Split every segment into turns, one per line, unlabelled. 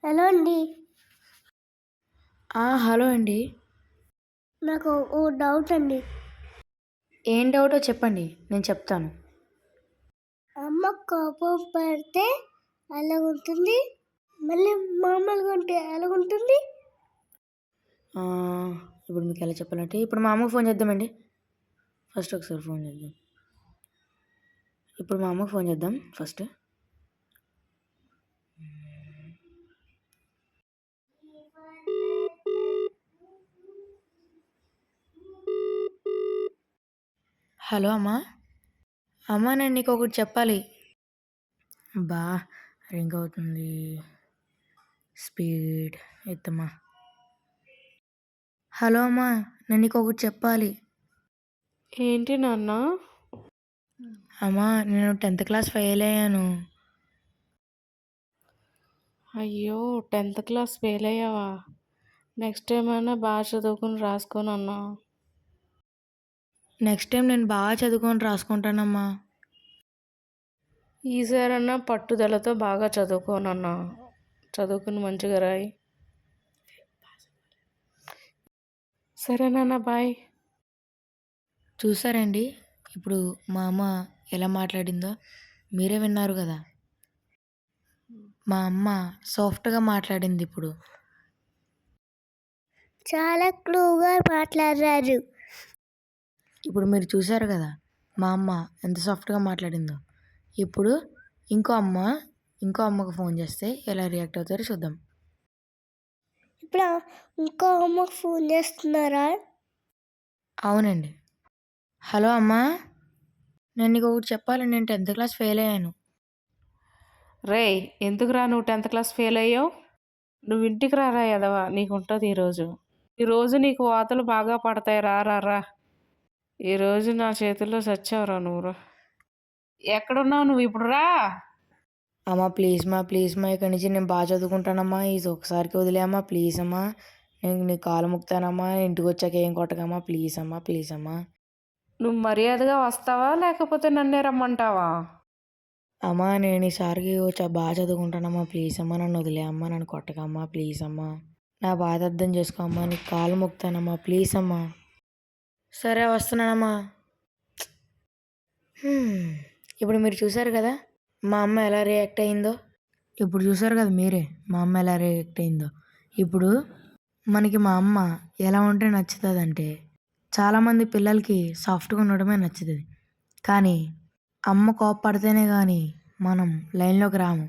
Hello అండి.
Hello అండి.
నాకు ఓ డౌట్ అండి.
ఏం డౌటో చెప్పండి, నేను చెప్తాను.
అమ్మ కోపం పడితే ఎలాగుంటుంది? మళ్ళీ మామూలుగా ఉంటే ఎలాగుంటుంది?
ఇప్పుడు మీకు ఎలా చెప్పాలంటే, ఇప్పుడు మా అమ్మకి ఫోన్ చేద్దామండి. ఫస్ట్ ఒకసారి ఫోన్ చేద్దాం. ఇప్పుడు మా అమ్మకి ఫోన్ చేద్దాం ఫస్ట్. హలో అమ్మా. అమ్మా, నేను నీకు ఒకటి చెప్పాలి. రింగ్ అవుతుంది. స్పీడ్ ఎత్తమ్మా. హలో అమ్మా, నేను నీకు ఒకటి చెప్పాలి.
ఏంటి నాన్న?
అమ్మా, నేను 10th క్లాస్ ఫెయిల్ అయ్యాను.
అయ్యో, 10th క్లాస్ ఫెయిల్ అయ్యావా? నెక్స్ట్ టైం అయినా బాగా చదువుకుని రాసుకోనన్నా.
నెక్స్ట్ టైం నేను బాగా చదువుకొని రాసుకుంటానమ్మా.
ఈసారన్నా పట్టుదలతో బాగా చదువుకోనన్నా. చదువుకుని మంచిగా రాయి. సరే నాన్న, బాయ్.
చూసారండి, ఇప్పుడు మా అమ్మ ఎలా మాట్లాడిందో మీరే విన్నారు కదా. మా అమ్మ సాఫ్ట్గా మాట్లాడింది. ఇప్పుడు
చాలా క్లూగా మాట్లాడారు.
ఇప్పుడు మీరు చూసారు కదా మా అమ్మ ఎంత సాఫ్ట్గా మాట్లాడిందో. ఇప్పుడు ఇంకో అమ్మకు ఫోన్ చేస్తే ఎలా రియాక్ట్ అవుతారో చూద్దాం.
ఇప్పుడు ఇంకో అమ్మకు ఫోన్ చేస్తున్నారా?
అవునండి. హలో అమ్మా, నేను నీకు ఒకటి చెప్పాలి. నేను 10th క్లాస్ ఫెయిల్ అయ్యాను.
రేయ్, ఎందుకురా నువ్వు 10th క్లాస్ ఫెయిల్ అయ్యావు? నువ్వు ఇంటికి రారా ఎదవా, నీకు ఉంటుంది ఈరోజు నీకు వాతలు బాగా పడతాయి. రా. ఈరోజు నా చేతుల్లో చచ్చావురా నువ్వు. ఎక్కడున్నావు నువ్వు? ఇప్పుడు రా.
అమ్మా ప్లీజ్ మా ఇక్కడి నుంచి నేను బాగా చదువుకుంటానమ్మా. ఇది ఒకసారికి వదిలేమ్మా, ప్లీజ్ అమ్మా. నేను నీ కాలు ముక్తానమ్మా. ఇంటికి వచ్చాక ఏం కొట్టకమ్మా, ప్లీజ్ అమ్మా.
నువ్వు మర్యాదగా వస్తావా లేకపోతే నన్నే రమ్మంటావా?
అమ్మా, నేను ఈసారికి బాగా చదువుకుంటానమ్మా. ప్లీజ్ అమ్మా, నన్ను వదిలేమ్మా. నన్ను కొట్టకమ్మా, ప్లీజ్ అమ్మా. నా బాధ అర్థం చేసుకో అమ్మా. నీ కాలు ముక్తానమ్మా, ప్లీజ్ అమ్మా. సరే, వస్తున్నానమ్మా. ఇప్పుడు మీరు చూసారు కదా మా అమ్మ ఎలా రియాక్ట్ అయిందో. ఇప్పుడు చూసారు కదా మీరే మా అమ్మ ఎలా రియాక్ట్ అయిందో. ఇప్పుడు మనకి మా అమ్మ ఎలా ఉంటే నచ్చుతుందంటే, చాలామంది పిల్లలకి సాఫ్ట్గా ఉండడమే నచ్చుతుంది. కానీ అమ్మ కోపపడితేనే కానీ మనం లైన్లోకి రాము.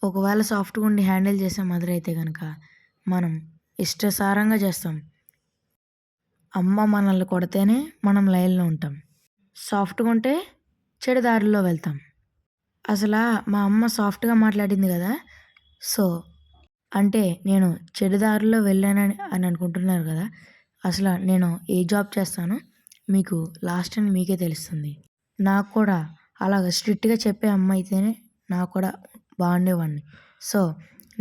ఒకవేళ సాఫ్ట్గా ఉండి హ్యాండిల్ చేసే మదర్ అయితే కనుక మనం ఇష్టసారంగా చేస్తాం. అమ్మ మనల్ని కొడితేనే మనం లైన్లో ఉంటాం. సాఫ్ట్గా ఉంటే చెడు దారిలో వెళ్తాం. అసలు మా అమ్మ సాఫ్ట్గా మాట్లాడింది కదా, సో అంటే నేను చెడు దారిలో వెళ్ళానని అనుకుంటున్నారు కదా. అసలు నేను ఏ జాబ్ చేస్తానో మీకు లాస్ట్ అని మీకే తెలుస్తుంది. నాకు కూడా అలాగ స్ట్రిక్ట్గా చెప్పే అమ్మ అయితేనే నాకు కూడా బాగుండేవాడిని. సో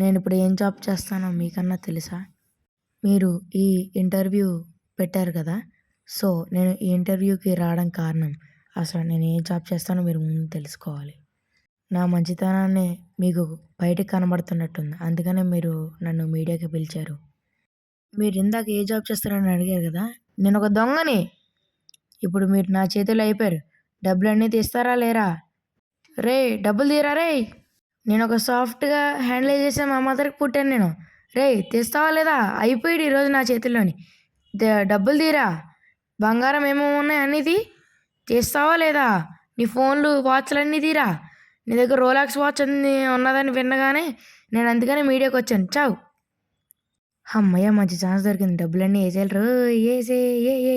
నేను ఇప్పుడు ఏం జాబ్ చేస్తానో మీకన్నా తెలుసా? మీరు ఈ ఇంటర్వ్యూ పెట్టారు కదా, సో నేను ఈ ఇంటర్వ్యూకి రావడం కారణం అసలు నేను ఏ జాబ్ చేస్తానో మీరు ముందు తెలుసుకోవాలి. నా మంచితనాన్ని మీకు బయటకు కనబడుతున్నట్టుంది, అందుకనే మీరు నన్ను మీడియాకి పిలిచారు. మీరు ఇందాక ఏ జాబ్ చేస్తారని అడిగారు కదా, నేను ఒక దొంగని. ఇప్పుడు మీరు నా చేతుల్లో అయిపోయారు. డబ్బులన్నీ తీస్తారా లేరా? రే, డబ్బులు తీరా రే. నేను ఒక సాఫ్ట్గా హ్యాండిల్ చేసే మా మదర్కి పుట్టాను నేను. రే, తీస్తావా లేదా? అయిపోయాడు ఈరోజు నా చేతుల్లోని. డబ్బులు తీరా. బంగారం ఏమేమి ఉన్నాయి అన్నీ తీస్తావా లేదా? నీ ఫోన్లు వాచ్లు అన్నీ తీరా. నీ దగ్గర రోలాక్స్ వాచ్ అన్నీ ఉన్నదని విన్నగానే నేను అందుకనే మీడియాకి వచ్చాను. చావు. అమ్మయ్య, మంచి ఛాన్స్ దొరికింది. డబ్బులన్నీ వేసేయాలి. ఏ